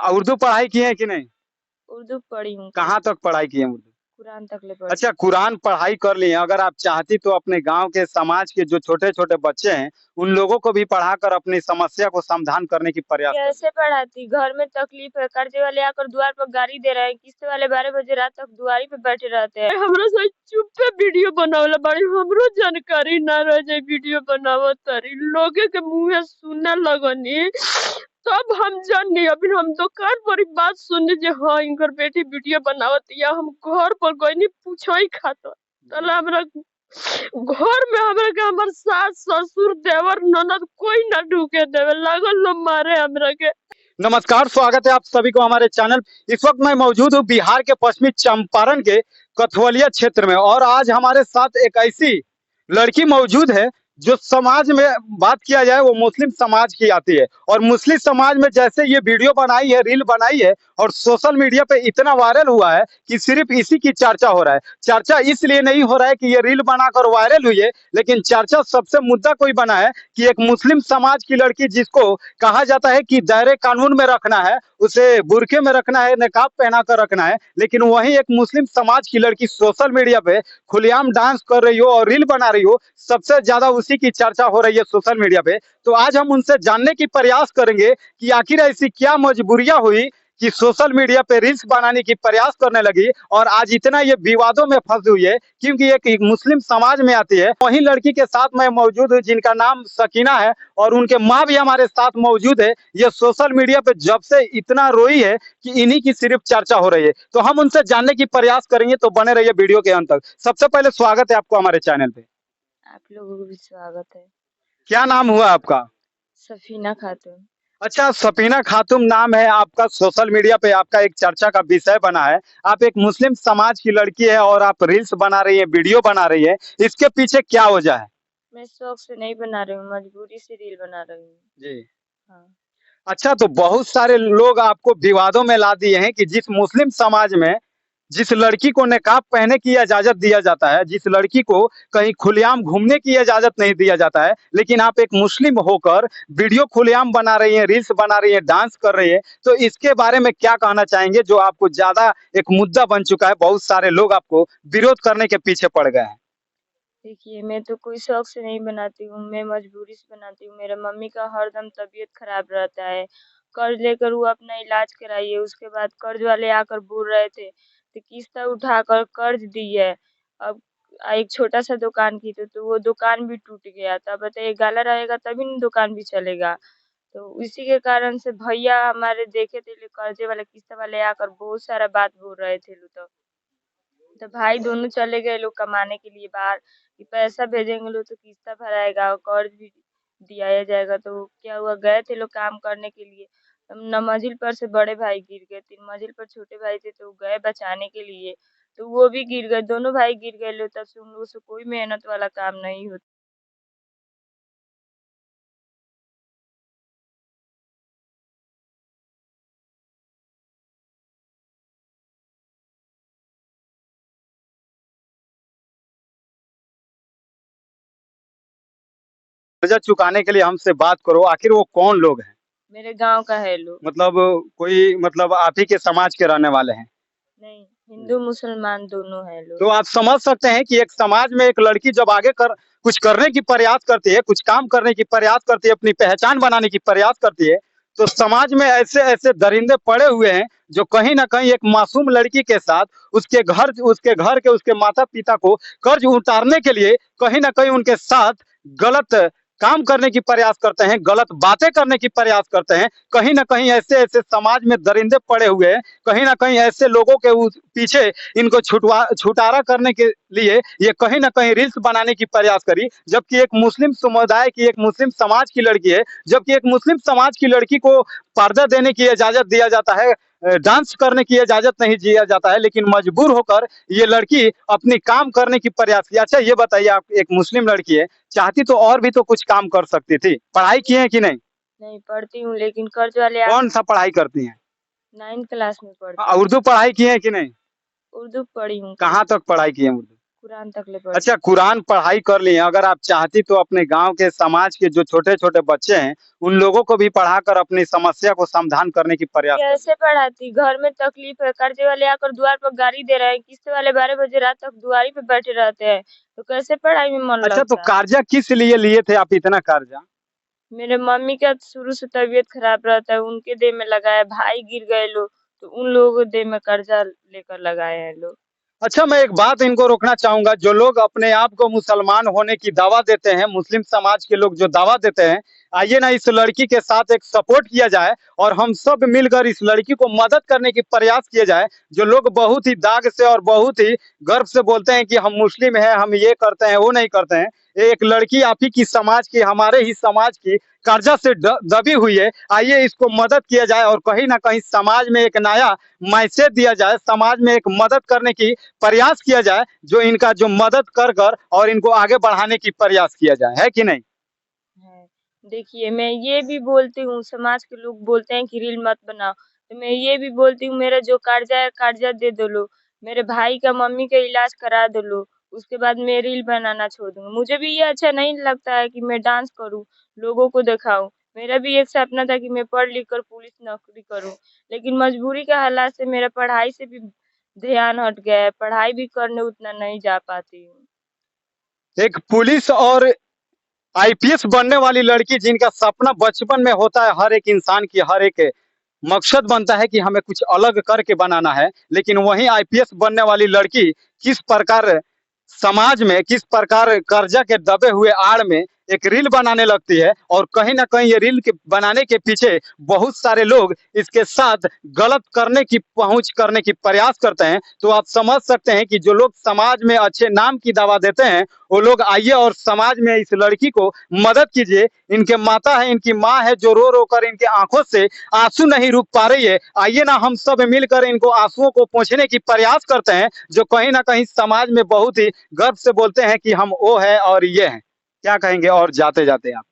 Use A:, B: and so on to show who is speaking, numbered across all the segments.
A: उर्दू पढ़ाई की है कि नहीं?
B: उर्दू पढ़ी हूँ।
A: कहाँ तक पढ़ाई की है उर्दू?
B: कुरान तक ले पढ़ी।
A: अच्छा, कुरान पढ़ाई कर लिए हैं। अगर आप चाहती तो अपने गांव के समाज के जो छोटे-छोटे बच्चे हैं, उन लोगों को भी पढ़ाकर अपनी समस्या को समाधान करने की प्रयास करिए।
B: कैसे पढ़ाती? घर में तकलीफ है, कर्जे वाले आकर द्वार पर गाड़ी दे रहे हैं, किस्त वाले 12 बजे रात तक दुआरी पे बैठे रहते हैं। हमरा से चुप्पे वीडियो बनावला बाड़ी, हमरो जानकारी ना रह जाए वीडियो बनावत तारी। लोगे के मुंह सुनने लगनी तब हम जानी। अभी हम दुकान पर ही बात सुननी जे हाँ इनकर बेटी वीडियो बनावत या हम घर पर गईनी पूछई खातर। तला हमरा घर में हमरा के हमर सास ससुर देवर ननद कोई ना ढूके देवे लागल लो मारे हमरा के।
A: नमस्कार, स्वागत है आप सभी को हमारे चैनल। इस वक्त मैं मौजूद हूँ बिहार के पश्चिमी चंपारण के कथवलिया क्षेत्र में और आज हमारे साथ एक ऐसी लड़की मौजूद है जो समाज में बात किया जाए वो मुस्लिम समाज की आती है और मुस्लिम समाज में जैसे ये वीडियो बनाई है, रील बनाई है और सोशल मीडिया पे इतना वायरल हुआ है कि सिर्फ इसी की चर्चा हो रहा है। चर्चा इसलिए नहीं हो रहा है कि ये रील बनाकर वायरल हुई है, लेकिन चर्चा सबसे मुद्दा कोई बना है कि एक मुस्लिम समाज की लड़की जिसको कहा जाता है कि दायरे कानून में रखना है, उसे बुर्के में रखना है, नकाब पहना कर रखना है, लेकिन वहीं एक मुस्लिम समाज की लड़की सोशल मीडिया पे खुलेआम डांस कर रही हो और रील बना रही हो, सबसे ज्यादा उसी की चर्चा हो रही है सोशल मीडिया पे। तो आज हम उनसे जानने की प्रयास करेंगे कि आखिर ऐसी क्या मजबूरियां हुई कि सोशल मीडिया पे रील्स बनाने की प्रयास करने लगी और आज इतना ये विवादों में फंसी हुई है क्योंकि एक मुस्लिम समाज में आती है। वहीं लड़की के साथ मैं मौजूद हूँ जिनका नाम सकीना है और उनके माँ भी हमारे साथ मौजूद है। ये सोशल मीडिया पे जब से इतना रोई है कि इन्हीं की सिर्फ चर्चा हो रही है, तो हम उनसे जानने की प्रयास करेंगे, तो बने रहिए वीडियो के अंत तक। सबसे पहले स्वागत है आपको हमारे चैनल पे।
B: आप लोगों को भी स्वागत है।
A: क्या नाम हुआ आपका?
B: सफीना खातून।
A: अच्छा, सफीना खातून नाम है आपका। सोशल मीडिया पे आपका एक चर्चा का विषय बना है। आप एक मुस्लिम समाज की लड़की है और आप रील्स बना रही है, वीडियो बना रही है, इसके पीछे क्या वजह है?
B: मैं शौक से नहीं बना रही हूँ, मजबूरी से रील बना रही हूँ।
A: जी।
B: हाँ।
A: अच्छा, तो बहुत सारे लोग आपको विवादों में ला दिए हैं कि जिस मुस्लिम समाज में जिस लड़की को नकाब पहनने की इजाजत दिया जाता है, जिस लड़की को कहीं खुलेआम घूमने की इजाजत नहीं दिया जाता है, लेकिन आप एक मुस्लिम होकर वीडियो खुलेआम बना रही हैं, रील्स बना रही हैं, डांस कर रही है, तो इसके बारे में क्या कहना चाहेंगे जो आपको ज्यादा एक मुद्दा बन चुका है, बहुत सारे लोग आपको विरोध करने के पीछे पड़ गए हैं?
B: देखिए, मैं तो कोई शौक से नहीं बनाती हूँ, मैं मजबूरी से बनाती हूँ। मेरा मम्मी का हरदम तबीयत खराब रहता है, कर्ज लेकर वो अपना इलाज कराई है। उसके बाद कर्ज वाले आकर बोल रहे थे कि किस्त उठाकर कर्ज दी है। अब एक छोटा सा दुकान की तो वो दुकान भी टूट गया। तब बताइए गाला रहेगा तभी ना दुकान भी चलेगा। तो इसी के कारण से भैया हमारे देखे थे कर्जे वाले किस्त वाले आकर बहुत सारा बात बोल रहे थे लोग। तो भाई दोनों चले गए लोग कमाने के लिए बाहर कि पैसा भेजेंगे लोग तो किस्ता भराएगा और कर्ज भी दिया जाएगा। तो क्या हुआ, गए थे लोग काम करने के लिए, न मंजिल पर से बड़े भाई गिर गए, 3 मंजिल पर छोटे भाई थे तो गए बचाने के लिए, तो वो भी गिर गए, दोनों भाई गिर गए लोग। तब से उन लोगों से कोई मेहनत वाला काम नहीं होता।
A: कर्जा चुकाने के लिए हमसे बात करो, आखिर वो कौन लोग हैं?
B: मेरे गांव का है लोग।
A: मतलब कोई, मतलब आप ही के समाज के रहने वाले हैं?
B: नहीं, हिंदू मुसलमान दोनों है लोग।
A: तो आप समझ सकते हैं कि एक समाज में एक लड़की जब आगे कर कुछ करने की प्रयास करती है, कुछ काम करने की प्रयास करती है, अपनी पहचान बनाने की प्रयास करती है, तो समाज में ऐसे ऐसे दरिंदे पड़े हुए हैं जो कहीं ना कहीं एक मासूम लड़की के साथ उसके घर के उसके माता पिता को कर्ज उतारने के लिए कहीं ना कहीं उनके साथ गलत काम करने की प्रयास करते हैं, गलत बातें करने की प्रयास करते हैं। कहीं ना कहीं ऐसे ऐसे समाज में दरिंदे पड़े हुए हैं, कहीं ना कहीं ऐसे लोगों के पीछे इनको छुटारा करने के लिए ये कहीं ना कहीं रील्स बनाने की प्रयास करी, जबकि एक मुस्लिम समुदाय की, एक मुस्लिम समाज की लड़की है, जबकि एक मुस्लिम समाज की लड़की को पर्दा देने की इजाजत दिया जाता है, डांस करने की इजाजत नहीं दिया जाता है, लेकिन मजबूर होकर ये लड़की अपनी काम करने की प्रयास की। अच्छा, ये बताइए, आप एक मुस्लिम लड़की है, चाहती तो और भी तो कुछ काम कर सकती थी। पढ़ाई की है कि नहीं?
B: नहीं पढ़ती हूँ, लेकिन कर्ज वाले
A: कौन सा पढ़ाई करती हैं?
B: 9th क्लास में पढ़ती हूँ।
A: उर्दू पढ़ाई की है कि नहीं?
B: उर्दू पढ़ी हूँ।
A: कहाँ तक पढ़ाई की है उर्दू?
B: कुरान तक ले पढ़ी।
A: अच्छा, कुरान पढ़ाई कर ली है। अगर आप चाहती तो अपने गांव के समाज के जो छोटे छोटे बच्चे हैं उन लोगों को भी पढ़ाकर अपनी समस्या को समाधान करने की प्रयास कर
B: कैसे पढ़ाती? घर में तकलीफ है, कर्जे वाले आकर द्वार पर गाड़ी दे रहे हैं, किस्त वाले 12 बजे रात तक दुआरी पे बैठे रहते हैं, तो कैसे पढ़ाई में मन
A: अच्छा, तो
B: लगता?
A: कर्जा किस लिए लिए थे आप इतना कर्जा?
B: मेरे मम्मी का शुरू से तबीयत खराब रहता है, उनके देह में लगाया, भाई गिर गए लोग, तो उन लोगों के देह में कर्जा लेकर लगाए हैं लोग।
A: अच्छा, मैं एक बात इनको रोकना चाहूंगा। जो लोग अपने आप को मुसलमान होने की दावा देते हैं, मुस्लिम समाज के लोग जो दावा देते हैं, आइए ना इस लड़की के साथ एक सपोर्ट किया जाए और हम सब मिलकर इस लड़की को मदद करने की प्रयास किया जाए। जो लोग बहुत ही दाग से और बहुत ही गर्व से बोलते हैं कि हम मुस्लिम हैं, हम ये करते हैं, वो नहीं करते हैं। एक लड़की आप ही की समाज की, हमारे ही समाज की कर्जा से दबी हुई है। आइए इसको मदद किया जाए और कहीं ना कहीं समाज में एक नया मैसेज दिया जाए, समाज में एक मदद करने की प्रयास किया जाए, जो इनका जो मदद कर कर और इनको आगे बढ़ाने की प्रयास किया जाए, है कि नहीं?
B: है। देखिए, मैं ये भी बोलती हूँ, समाज के लोग बोलते हैं कि रील मत बनाओ, तो मैं ये भी बोलती हूँ मेरा जो कर्जा है कर्जा दे दो लो, मेरे भाई का मम्मी का इलाज करा दो लो, उसके बाद मैं रील बनाना छोड़ दूंगी। मुझे भी ये अच्छा नहीं लगता है कि मैं डांस करूँ, लोगों को दिखाऊं। मेरा भी एक सपना था कि मैं पढ़ लिख कर पुलिस नौकरी करूँ, लेकिन मजबूरी के हालात से मेरा पढ़ाई से भी ध्यान हट गया है, पढ़ाई भी करने उतना नहीं जा पाती हूँ।
A: एक पुलिस और आईपीएस बनने वाली लड़की जिनका सपना बचपन में होता है, हर एक इंसान की हर एक मकसद बनता है कि हमें कुछ अलग करके बनाना है, लेकिन वहीं आईपीएस बनने वाली लड़की किस प्रकार समाज में, किस प्रकार कर्जा के दबे हुए आड़ में एक रील बनाने लगती है और कहीं ना कहीं ये रील के बनाने के पीछे बहुत सारे लोग इसके साथ गलत करने की पहुंच करने की प्रयास करते हैं। तो आप समझ सकते हैं कि जो लोग समाज में अच्छे नाम की दावा देते हैं वो लोग आइए और समाज में इस लड़की को मदद कीजिए। इनके माता है, इनकी माँ है जो रो रो कर इनके आंखों से आंसू नहीं रुक पा रही है। आइए ना हम सब मिलकर इनको आंसुओं को पोंछने की प्रयास करते हैं, जो कहीं ना कहीं समाज में बहुत ही गर्व से बोलते हैं कि हम वो है और ये हैं। क्या कहेंगे और जाते जाते आप?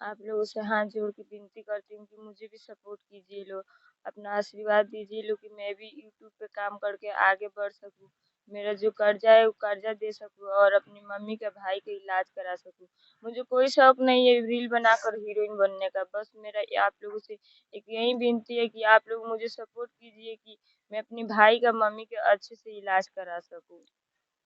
B: आप लोगों से हाथ जोड़ के विनती करती हूँ कि मुझे भी सपोर्ट कीजिए लो, अपना आशीर्वाद दीजिए लो कि मैं भी यूट्यूब पे काम करके आगे बढ़ सकूँ, मेरा जो कर्जा है वो कर्जा दे सकूँ और अपनी मम्मी का भाई का इलाज करा सकूँ। मुझे कोई शौक नहीं है रील बनाकर हीरोइन बनने का, बस मेरा आप लोगों से एक यही विनती है कि आप लोग मुझे सपोर्ट कीजिए कि मैं अपनी भाई का मम्मी का अच्छे से इलाज करा सकूँ।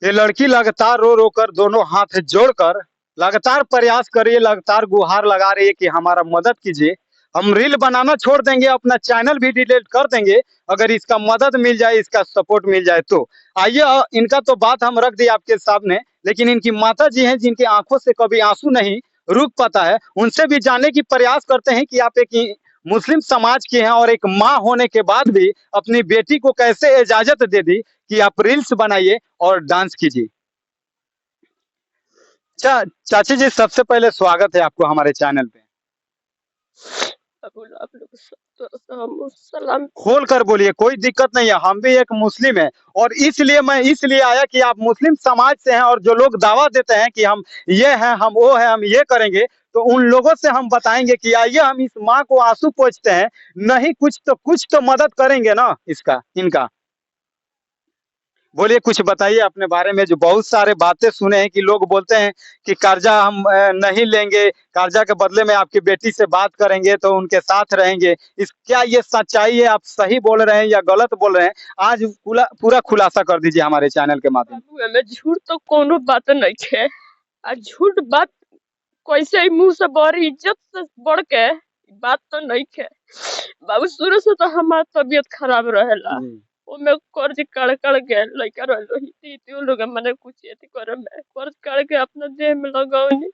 A: ये लड़की लगातार रो रो कर दोनों हाथ जोड़कर लगातार प्रयास कर रही है, लगातार गुहार लगा रही है कि हमारा मदद कीजिए। हम रील बनाना छोड़ देंगे, अपना चैनल भी डिलीट कर देंगे अगर इसका मदद मिल जाए, इसका सपोर्ट मिल जाए तो। आइए इनका तो बात हम रख दिए आपके सामने, लेकिन इनकी माता जी हैं जिनकी आंखों से कभी आंसू नहीं रुक पाता है, उनसे भी जानने की प्रयास करते हैं कि आप एक मुस्लिम समाज के हैं और एक माँ होने के बाद भी अपनी बेटी को कैसे इजाजत दे दी कि आप रील्स बनाइए और डांस कीजिए। चाची जी, सबसे पहले स्वागत है आपको हमारे चैनल पे।
B: आप लोग सलाम।
A: खोल कर बोलिए, कोई दिक्कत नहीं है, हम भी एक मुस्लिम है और इसलिए मैं इसलिए आया कि आप मुस्लिम समाज से हैं और जो लोग दावा देते हैं कि हम ये हैं, हम वो हैं, हम ये करेंगे, तो उन लोगों से हम बताएंगे कि आइए हम इस माँ को आंसू पोंछते हैं, नहीं कुछ तो मदद करेंगे ना इसका इनका। बोलिए, कुछ बताइए अपने बारे में। जो बहुत सारे बातें सुने हैं कि लोग बोलते हैं कि कर्जा हम नहीं लेंगे, कर्जा के बदले में आपकी बेटी से बात करेंगे तो उनके साथ रहेंगे। इस क्या ये सच्चाई है? आप सही बोल रहे हैं या गलत बोल रहे हैं? आज पूरा खुलासा कर दीजिए हमारे चैनल के माध्यम से।
C: बाबू, एमे झूठ तो कोनो बात नहीं है। आ झूठ बात कैसे ही मुंह से बड़ी इज्जत से बढ़ के बात तो नहीं है। बाबू, शुरू से तो हमार तबीयत खराब रहेला, ओमे कर्ज कड़ कड़ के लइका रहलो ही ती लोग मने कुछ एती करे में कर्ज कड़ के अपना देह में लगावनी।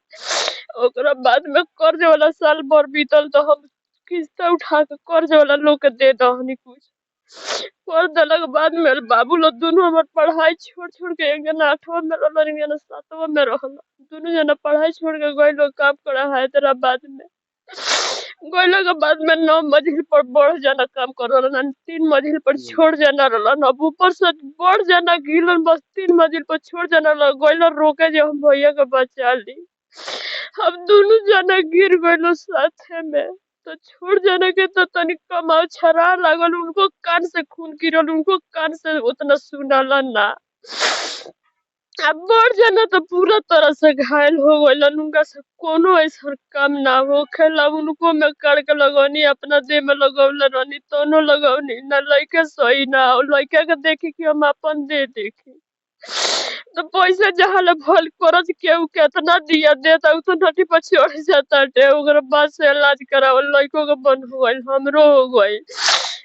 C: ओकरा बाद में कर्ज वाला साल भर बीतल तो हम किस्त उठा के कर्ज वाला लोग के दे दहनी कुछ। कर देलक बाद में बाबू लोग दोनों हमर पढ़ाई छोड़ छोड़ के, एक जना 8वां में रहल, एक जना 7वां में रहल। दोनों जना पढ़ाई छोड़ के गए लोग काम करा हैदराबाद में। गइला के बाद में 9 मंजिल पर बढ़ जाना काम कर रहलन, 3 मंजिल पर छोड़ जाना रहलन। अब ऊपर से बढ़ जाना गिरलन, बस 3 मंजिल पर छोड़ जाना गइला रोके जे हम भैया के बचा ली। हम दोनों जना गिर गइलो साथे में, तो छोड़ जाने के तो तनिक कमाओ छरा लागल, उनको कान से खून गिरल, उनको कान से उतना सुनाला ना। अब बढ़ जाना तो पूरा तरह से घायल हो गइलन। उनका से कोनो ऐसा काम ना हो खेला। उनको में करके लगौनी अपना देह में लगौले रहनी तोनो लगौनी ना लइके सही ना हो लइका के देखी कि हम अपन दे देखी। तो पैसा जहाँ ले भल करज केहू केतना दिया देता उ तो नटी पर चढ़ जाता टे। ओकरा बाद से इलाज करावल लइको के बंद हो गइल हमरो हो गइल।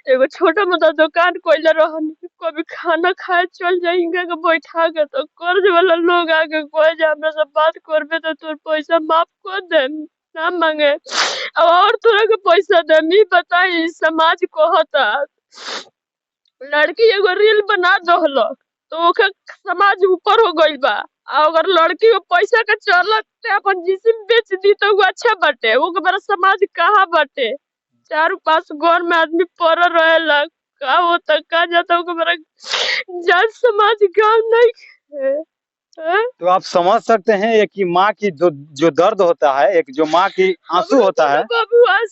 C: एगो छोटा मोटा दुकान कइले रहनी कभी खाना खाए चल जाएंगे के बैठा के तो कर्ज वाला लोग आके कहे जे हमरा से बात करबे तो तोर पैसा माफ कर दे ना मांगे अब और तोरा के पैसा दे। मी बताई समाज कहता लड़की एगो रील बना दहलक तो ओके समाज ऊपर हो गइल बा। आ अगर लड़की को पैसा के चलते अपन जिस्म बेच दी तो वो अच्छा बाटे। वो के बड़ा समाज कहाँ बाटे। चारों पास घर में आदमी पड़ रहेला का होता का जाता हो के बड़ा जज समाज काम नहीं है। हैं?
A: तो आप समझ सकते हैं एक कि माँ की जो जो दर्द होता है, एक जो माँ की आंसू
C: हमरा
A: होता है।
C: बाबू आज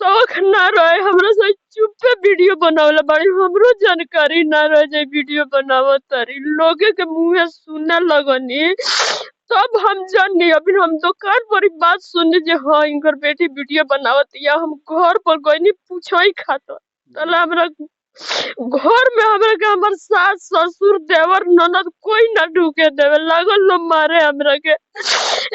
C: शौक ना रहे हमरा से चुपे वीडियो बनावला बड़ी हमरो जानकारी ना रहे जे वीडियो बनावत तारी लोगे के मुंह सुने लगनी तब हम जानी। अभी हम दुकान पर ही बात सुनी जे हाँ इनकर बेटी वीडियो बनावत या हम घर पर गईनी पूछो ही खाता तला हमरा घर में हमरा के हमर सास ससुर देवर ननद कोई ना ढूके देवे लागल लो मारे हमरा के।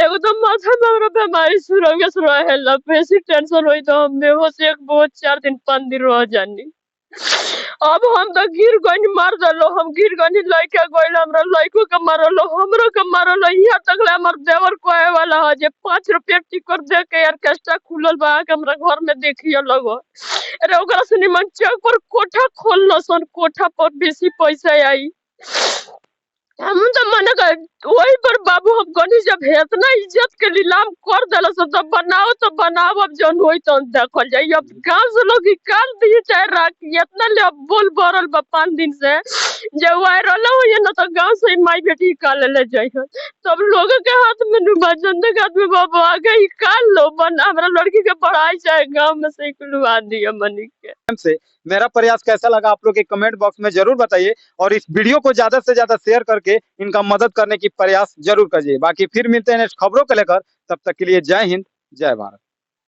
C: एगो तो माथा में हमरा बीमारी शुरू हो गया रहेला बेसी टेंशन होई तो हम बेहोश एक बहुत 4 दिन 5 दिन रह जानी। अब हम तो गिर गई मार दलो हम गिर गई लइका गइल हमरा लइको के मारलो हमरो के मारलो। यहाँ तक ले हमर देवर कहे वाला है जे 5 रुपया टिकट दे के ऑर्केस्ट्रा खुलल बा के हमरा घर में देखियो लगो। अरे ओकरा से निमन चौक पर कोठा खोललो सन कोठा पर बेसी पैसा आई। हम तो मन कर वही पर बाबू हम गनी जब इतना इज्जत के नीलाम कर दिला सब तो बनाओ अब जौन होई तो देखल जाई। अब गांव से लोग निकाल दिए चाहे राख इतना ले अब बोल बरल बा 5 दिन से जे वायरल हो ये ना तो गांव से ही माई बेटी निकाल ले जाई तब लोगों के हाथ में डूबा जनता के हाथ में बाबू आगे निकाल लो बना हमरा लड़की के पढ़ाई चाहे गांव में से निकलवा दिया मनी के।
A: से मेरा प्रयास कैसा लगा आप लोग के कमेंट बॉक्स में जरूर बताइए और इस वीडियो को ज्यादा से ज्यादा शेयर करके इनका मदद करने की प्रयास जरूर करिए। बाकी फिर मिलते हैं नेक्स्ट खबरों को लेकर, तब तक के लिए जय हिंद जय भारत।